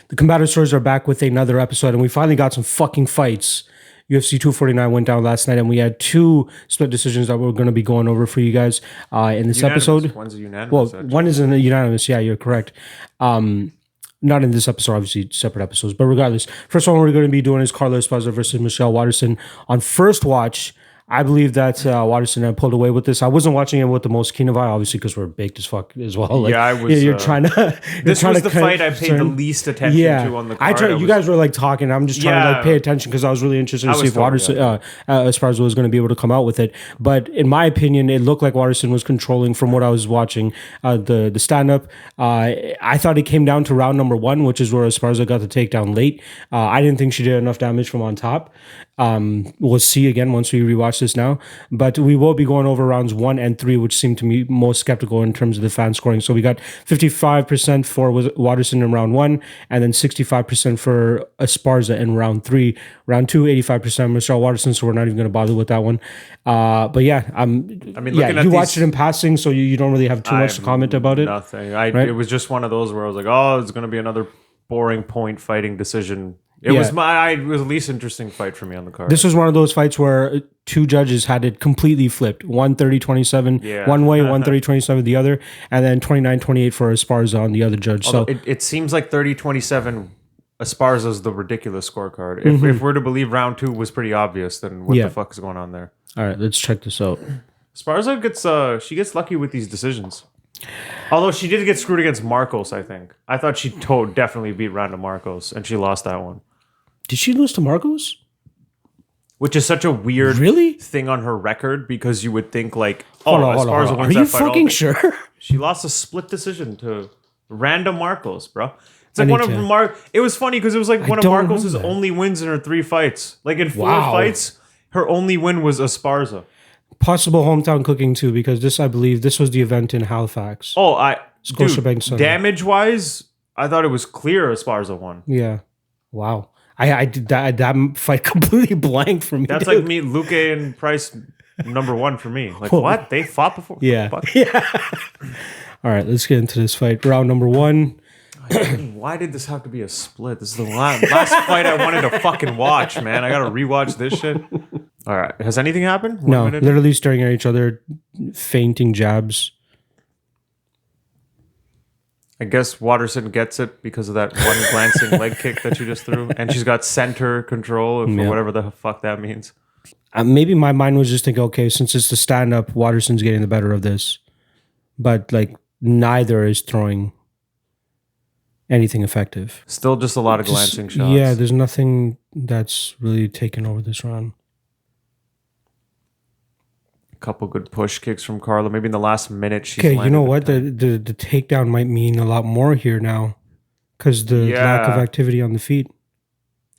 The Combative Stories are back with another episode, and we finally got some fucking fights. UFC 249 went down last night, and we had two split decisions that we're going to be going over for you guys in this episode. One's a unanimous. Well, actually. one is a unanimous. Yeah, you're correct. Not in this episode, obviously, separate episodes. But regardless, first one we're going to be doing is Carla Esparza versus Michelle Waterson. On first watch, I believe that Waterson had pulled away with this. I wasn't watching it with the most keen of eye, obviously, because we're baked as fuck as well. Like, yeah, I was. You're trying to. This was the fight I paid the least attention to on the card. You guys were like talking. I'm just trying to like pay attention because I was really interested to see if Waterson, Esparza was going to be able to come out with it. But in my opinion, it looked like Waterson was controlling from what I was watching. The stand up. I thought it came down to round number 1, which is where Esparza got the takedown late. I didn't think she did enough damage from on top. We'll see again once we rewatch this now, but we will be going over rounds 1 and 3, which seem to me most skeptical in terms of the fan scoring. So we got 55% for Waterson in round 1, and then 65% for Esparza in round 3. Round 2, 85% Michelle Waterson. So we're not even going to bother with that one. But yeah, you watched it in passing, so you don't really have too much to comment about it. Nothing. It was just one of those where I was like, oh, it's going to be another boring point fighting decision. It was the least interesting fight for me on the card. This was one of those fights where two judges had it completely flipped. 130-27 one way, 130-27 the other, and then 29-28 for Esparza on the other judge. Although so it seems like 30-27 Esparza's the ridiculous scorecard. If we're to believe round 2 was pretty obvious, then what the fuck is going on there? All right, let's check this out. Esparza gets lucky with these decisions. Although she did get screwed against Marcos, I think. I thought she definitely beat Randa Marcos, and she lost that one. Did she lose to Marcos? Which is such a weird thing on her record, because you would think like, Esparza wins that fight. Are you fucking sure? She lost a split decision to Randa Marcos, bro. It's like one of It was funny because it was like one of Marcos' only wins in her 3 fights. Like in 4 fights, her only win was Esparza. Possible hometown cooking too, because I believe this was the event in Halifax. Damage-wise, I thought it was clear Esparza won. Yeah. Wow. I did that fight completely blank for me. That's like me, Luque and Price, number 1 for me. Like, what? They fought before? Yeah. All right, let's get into this fight. Round number 1. Why did this have to be a split? This is the last fight I wanted to fucking watch, man. I got to rewatch this shit. All right. Has anything happened? No, literally staring at each other, feinting jabs. I guess Waterson gets it because of that one glancing leg kick that she just threw. And she's got center control for whatever the fuck that means. Maybe my mind was just thinking, okay, since it's the stand-up, Waterson's getting the better of this. But, like, neither is throwing anything effective. Still just a lot of glancing shots. Yeah, there's nothing that's really taken over this round. Couple good push kicks from Carla. Maybe in the last minute she's okay, you know what? The takedown might mean a lot more here now because the lack of activity on the feet.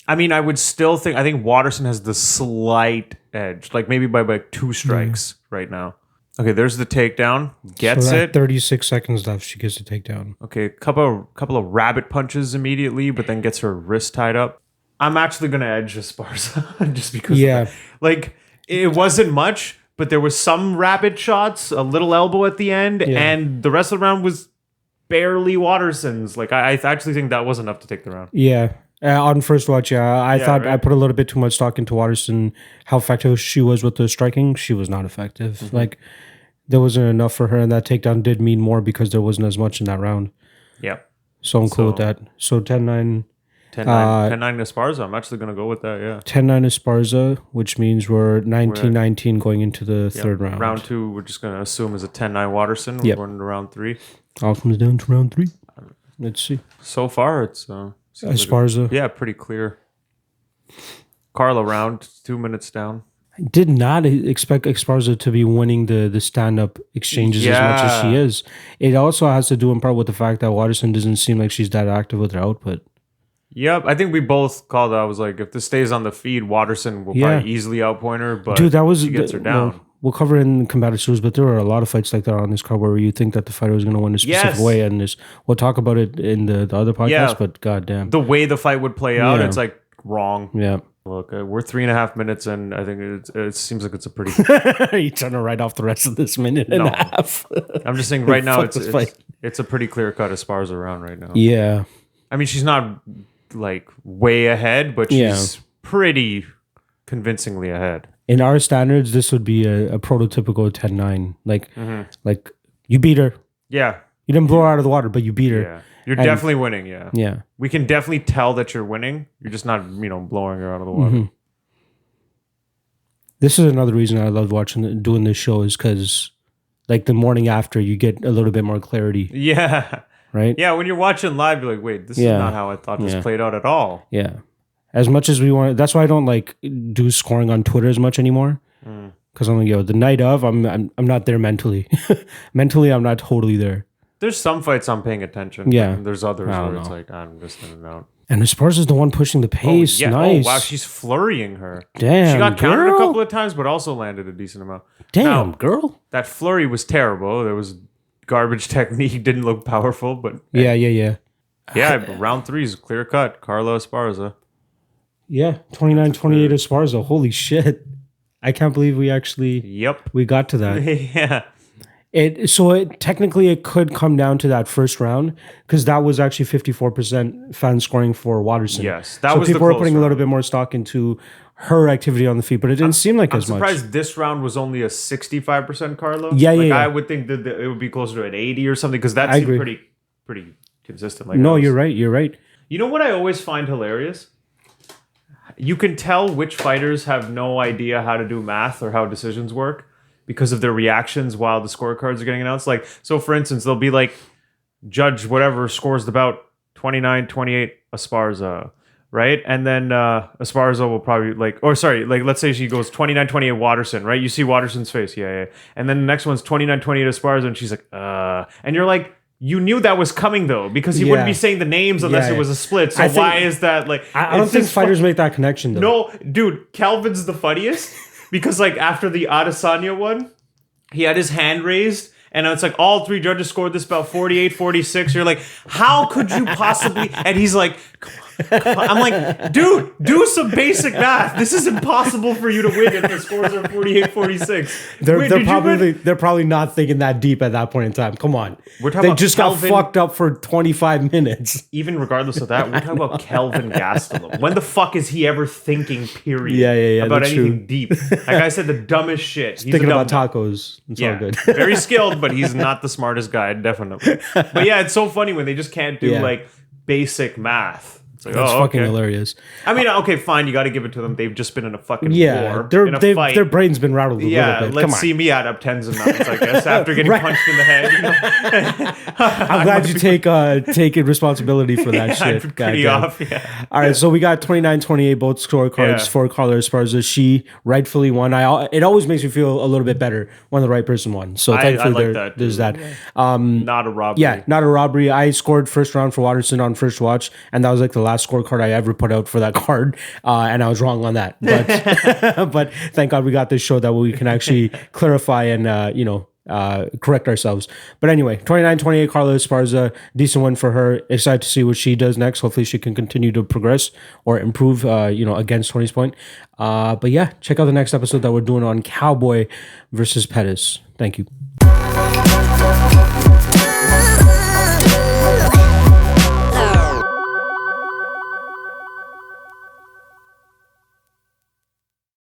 I mean, I think Waterson has the slight edge, like maybe by 2 strikes right now. Okay, there's the takedown. Gets it. 36 seconds left. She gets the takedown. Okay, couple of rabbit punches immediately, but then gets her wrist tied up. I'm actually gonna edge Esparza just because. Yeah, like it wasn't much. But there was some rabbit shots, a little elbow at the end, and the rest of the round was barely Waterson's. Like, I actually think that was enough to take the round. Yeah. On first watch, I thought I put a little bit too much stock into Waterson, how effective she was with the striking. She was not effective. Mm-hmm. Like, there wasn't enough for her, and that takedown did mean more because there wasn't as much in that round. Yeah. So I'm cool with that. So 10-9. 10-9 Esparza. I'm actually going to go with that, yeah. 10-9 Esparza, which means we're 19-19 going into the third round. Round 2, we're just going to assume is a 10-9 Waterson. We're going into round 3. All comes down to round 3. Let's see. So far, it's... Esparza. Pretty clear. Carla round, 2 minutes down. I did not expect Esparza to be winning the stand-up exchanges as much as she is. It also has to do in part with the fact that Waterson doesn't seem like she's that active with her output. Yep, I think we both called it. I was like, if this stays on the feed, Waterson will probably easily outpoint her, but she gets her down. We'll cover it in Combative Stories, but there are a lot of fights like that on this card where you think that the fighter is going to win a specific way, and we'll talk about it in the other podcast, but goddamn. The way the fight would play out, it's like wrong. Yeah. Look, we're 3.5 minutes in. I think it seems like it's a pretty... Are you trying to write off the rest of this minute and a half? I'm just saying right now it's a pretty clear-cut Esparza round right now. Yeah. I mean, she's not like way ahead, but she's pretty convincingly ahead. In our standards, this would be a prototypical 10-9. Like you beat her. Yeah. You didn't blow her out of the water, but you beat her. Yeah. You're definitely winning, yeah. Yeah. We can definitely tell that you're winning. You're just not, blowing her out of the water. Mm-hmm. This is another reason I love doing this show is because, like, the morning after, you get a little bit more clarity. Yeah. Right? Yeah, when you're watching live, you're like, wait, this is not how I thought this played out at all. Yeah. As much as we want, that's why I don't like do scoring on Twitter as much anymore. Because I'm like, the night of, I'm not there mentally. Mentally, I'm not totally there. There's some fights I'm paying attention. Yeah. And there's others where it's like, I'm just in and out. And Esparza is the one pushing the pace. Nice. Oh, wow, she's flurrying her. Damn, she got countered a couple of times, but also landed a decent amount. Damn, girl. That flurry was terrible. There was garbage technique. Didn't look powerful, but... Yeah. Yeah, round 3 is clear cut. Carla Esparza. Yeah, 29-28 Esparza. Holy shit. I can't believe we actually... We got to that. Yeah. Technically it could come down to that first round because that was actually 54% fan scoring for Waterson. Yes, that was people were putting a little bit more stock into her activity on the feet, but it didn't seem like as much. I'm surprised this round was only a 65% Carlo. Yeah. I would think that it would be closer to an 80 or something because that seemed pretty consistent. Like you're right. You're right. You know what I always find hilarious? You can tell which fighters have no idea how to do math or how decisions work because of their reactions while the scorecards are getting announced. Like, so for instance, they'll be like, judge whatever scores the bout 29-28 Esparza, right? And then Esparza will probably let's say she goes 29-28 Waterson, right? You see Waterson's face, yeah. And then the next one's 29-28 Esparza, and she's like, and you're like, you knew that was coming though, because he wouldn't be saying the names unless it was a split. So why is that like? I don't think fighters make that connection though. No, dude, Calvin's the funniest because like after the Adesanya one, he had his hand raised. And it's like all 3 judges scored this about 48-46. You're like, how could you possibly? And he's like, come on. I'm like, dude, do some basic math. This is impossible for you to win if the scores are 48-46. They're probably not thinking that deep at that point in time. Come on. They just Kelvin, got fucked up for 25 minutes. Even regardless of that, we're talking about Kelvin Gastelum. When the fuck is he ever thinking, period, about anything deep? That guy said the dumbest shit. He's thinking about tacos. It's all good. Very skilled, but he's not the smartest guy, definitely. But yeah, it's so funny when they just can't do like basic math. It's like, that's fucking hilarious. I mean, okay, fine. You got to give it to them. They've just been in a fucking war. Fight. Their brain's been rattled a little bit. Let's see me add up tens of mountains, I guess, after getting punched in the head. You know? I'm glad you take responsibility for that shit. I'm pretty off, yeah. All right, so we got 29-28 both scorecards for Carla Esparza. She rightfully won. It always makes me feel a little bit better when the right person won. So thankfully there's that. Not a robbery. Yeah, not a robbery. I scored first round for Waterson on first watch, and that was like the last scorecard I ever put out for that card, and I was wrong on that. But but thank God we got this show that we can actually clarify and correct ourselves. But anyway, 29-28 Carla Esparza, decent win for her. Excited to see what she does next. Hopefully she can continue to progress or improve against Tony's point. But yeah, check out the next episode that we're doing on Cowboy versus Pettis. Thank you.